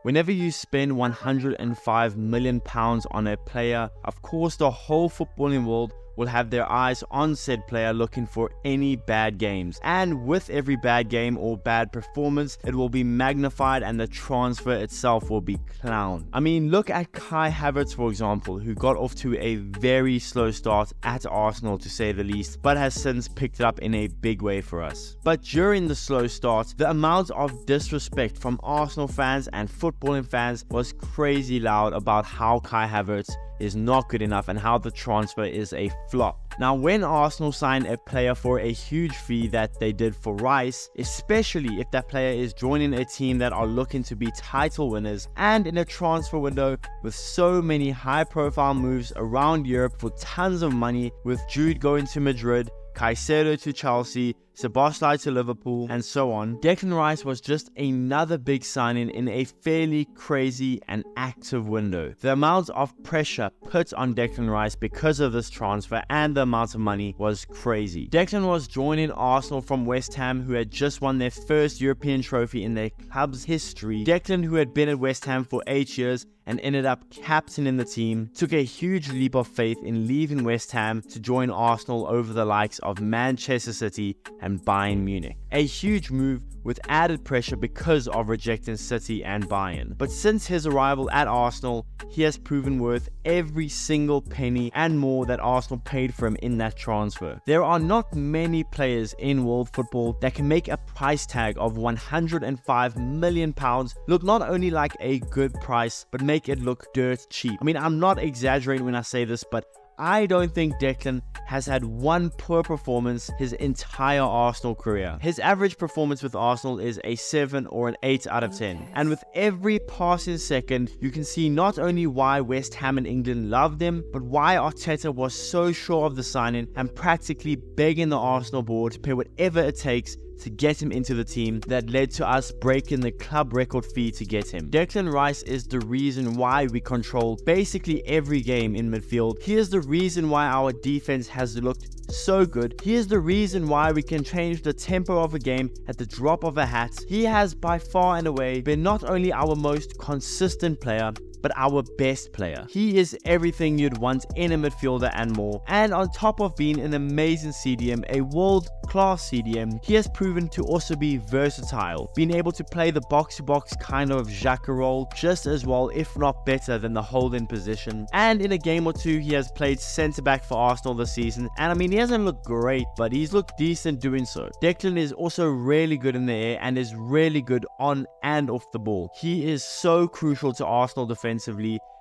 Whenever you spend £105 million on a player, of course the whole footballing world will have their eyes on said player looking for any bad games. And with every bad game or bad performance, it will be magnified and the transfer itself will be clowned. I mean, look at Kai Havertz, for example, who got off to a very slow start at Arsenal to say the least, but has since picked it up in a big way for us. But during the slow start, the amount of disrespect from Arsenal fans and footballing fans was crazy loud about how Kai Havertz is not good enough and how the transfer is a flop. Now, when Arsenal sign a player for a huge fee that they did for Rice, especially if that player is joining a team that are looking to be title winners, and in a transfer window with so many high profile moves around Europe for tons of money, with Jude going to Madrid, Caicedo to Chelsea, Szoboszlai to Liverpool, and so on, Declan Rice was just another big signing in a fairly crazy and active window. The amount of pressure put on Declan Rice because of this transfer and the amount of money was crazy. Declan was joining Arsenal from West Ham, who had just won their first European trophy in their club's history. Declan, who had been at West Ham for 8 years and ended up captaining the team, took a huge leap of faith in leaving West Ham to join Arsenal over the likes of Manchester City and Bayern Munich. A huge move with added pressure because of rejecting City and Bayern. But since his arrival at Arsenal, he has proven worth every single penny and more that Arsenal paid for him in that transfer. There are not many players in world football that can make a price tag of £105 million look not only like a good price, but make it look dirt cheap. I mean, I'm not exaggerating when I say this, but I don't think Declan has had one poor performance his entire Arsenal career. His average performance with Arsenal is a 7 or an 8 out of 10. And with every passing second, you can see not only why West Ham and England loved him, but why Arteta was so sure of the signing and practically begging the Arsenal board to pay whatever it takes to get him into the team that led to us breaking the club record fee to get him. Declan Rice is the reason why we control basically every game in midfield. He is the reason why our defense has looked so good. He is the reason why we can change the tempo of a game at the drop of a hat. He has by far and away been not only our most consistent player, but our best player. He is everything you'd want in a midfielder and more. And on top of being an amazing CDM, a world-class CDM, he has proven to also be versatile, being able to play the box-to-box kind of Xhaka role just as well, if not better, than the holding position. And in a game or two, he has played centre-back for Arsenal this season. And I mean, he hasn't looked great, but he's looked decent doing so. Declan is also really good in the air and is really good on and off the ball. He is so crucial to Arsenal defensively,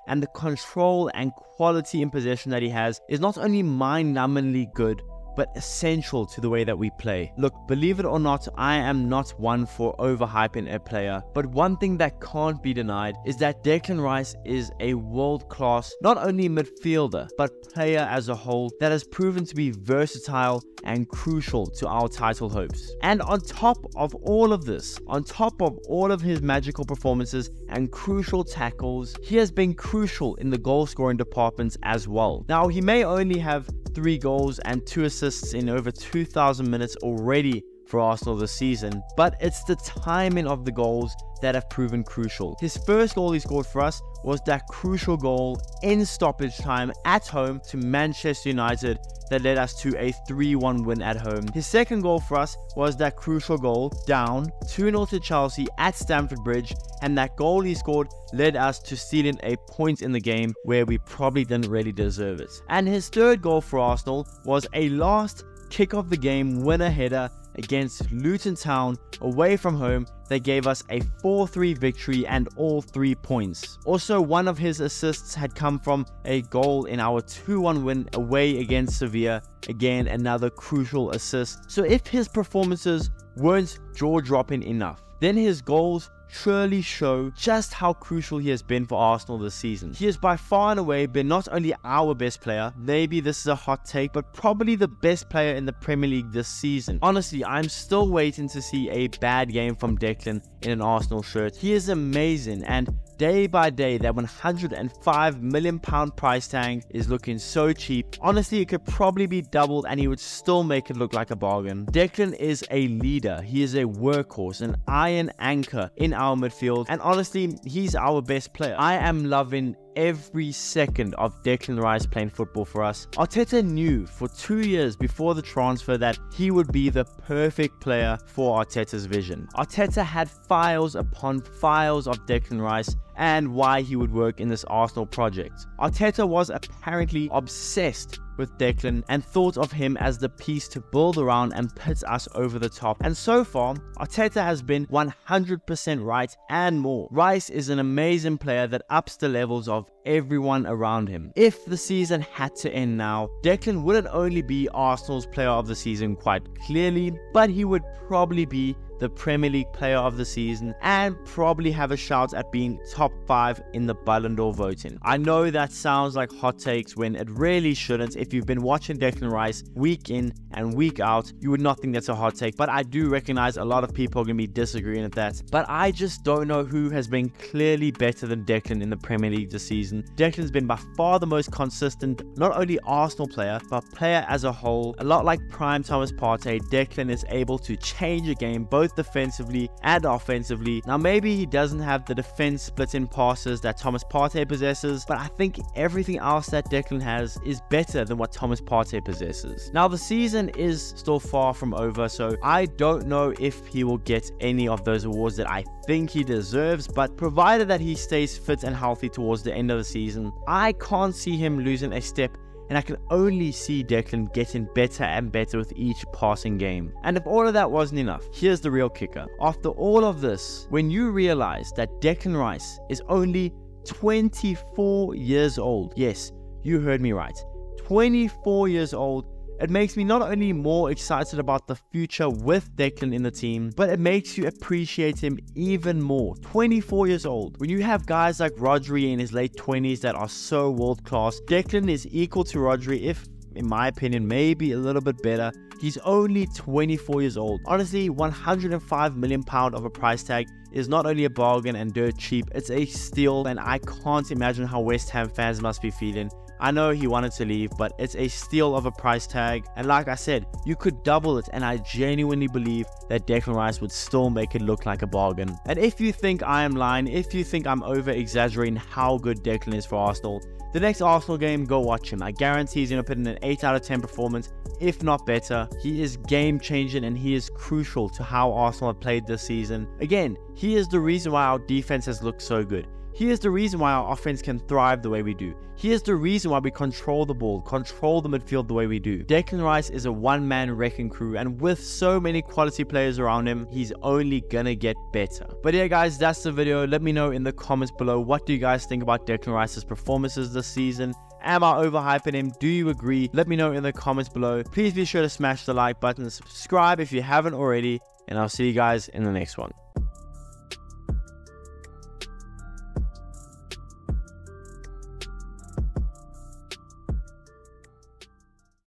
and the control and quality in possession that he has is not only mind-numbingly good, but essential to the way that we play. Look, believe it or not, I am not one for overhyping a player, but one thing that can't be denied is that Declan Rice is a world-class, not only midfielder, but player as a whole that has proven to be versatile and crucial to our title hopes. And on top of all of this, on top of all of his magical performances and crucial tackles, he has been crucial in the goal scoring departments as well. Now, he may only have 3 goals and 2 assists in over 2,000 minutes already for Arsenal this season, but it's the timing of the goals that have proven crucial. His first goal he scored for us was that crucial goal in stoppage time at home to Manchester United that led us to a 3-1 win at home. His second goal for us was that crucial goal down 2-0 to Chelsea at Stamford Bridge, and that goal he scored led us to stealing a point in the game where we probably didn't really deserve it. And his third goal for Arsenal was a last kick of the game winner header against Luton Town away from home that gave us a 4-3 victory and all 3 points. Also, one of his assists had come from a goal in our 2-1 win away against Sevilla. Again, another crucial assist. So if his performances weren't jaw-dropping enough, then his goals surely show just how crucial he has been for Arsenal this season. He has by far and away been not only our best player, maybe this is a hot take, but probably the best player in the Premier League this season. Honestly, I'm still waiting to see a bad game from Declan in an Arsenal shirt. He is amazing, and day by day, that £105 million price tag is looking so cheap. Honestly, it could probably be doubled and he would still make it look like a bargain. Declan is a leader. He is a workhorse, an iron anchor in our midfield, and honestly, he's our best player. I am loving every second of Declan Rice playing football for us. Arteta knew for 2 years before the transfer that he would be the perfect player for Arteta's vision. Arteta had files upon files of Declan Rice and why he would work in this Arsenal project. Arteta was apparently obsessed with Declan and thought of him as the piece to build around and put us over the top. And so far, Arteta has been 100% right and more. Rice is an amazing player that ups the levels of everyone around him. If the season had to end now, Declan wouldn't only be Arsenal's player of the season quite clearly, but he would probably be the Premier League player of the season and probably have a shout at being top 5 in the Ballon d'Or voting. I know that sounds like hot takes when it really shouldn't. If you've been watching Declan Rice week in and week out, you would not think that's a hot take, but I do recognize a lot of people are going to be disagreeing with that. But I just don't know who has been clearly better than Declan in the Premier League this season. Declan's been by far the most consistent, not only Arsenal player, but player as a whole. A lot like prime Thomas Partey, Declan is able to change a game both defensively and offensively. Now maybe he doesn't have the defense split-in passes that Thomas Partey possesses, but I think everything else that Declan has is better than what Thomas Partey possesses. Now the season is still far from over, so I don't know if he will get any of those awards that I think he deserves, but provided that he stays fit and healthy towards the end of the season, I can't see him losing a step, and I can only see Declan getting better and better with each passing game. And if all of that wasn't enough, here's the real kicker. After all of this, when you realize that Declan Rice is only 24 years old, yes, you heard me right, 24 years old, it makes me not only more excited about the future with Declan in the team, but it makes you appreciate him even more. 24 years old. When you have guys like Rodri in his late 20s that are so world class, Declan is equal to Rodri, if in my opinion maybe a little bit better. He's only 24 years old. Honestly, £105 million of a price tag is not only a bargain and dirt cheap, it's a steal, and I can't imagine how West Ham fans must be feeling. I know he wanted to leave, but it's a steal of a price tag, and like I said, you could double it, and I genuinely believe that Declan Rice would still make it look like a bargain. And if you think I am lying, if you think I'm over exaggerating how good Declan is for Arsenal, the next Arsenal game, go watch him. I guarantee he's going to put in an 8 out of 10 performance, if not better. He is game changing and he is crucial to how Arsenal have played this season. Again, he is the reason why our defense has looked so good. He is the reason why our offense can thrive the way we do. He is the reason why we control the ball, control the midfield the way we do. Declan Rice is a one-man wrecking crew, and with so many quality players around him, he's only gonna get better. But yeah guys, that's the video. Let me know in the comments below, what do you guys think about Declan Rice's performances this season? Am I overhyping him? Do you agree? Let me know in the comments below. Please be sure to smash the like button, subscribe if you haven't already, and I'll see you guys in the next one.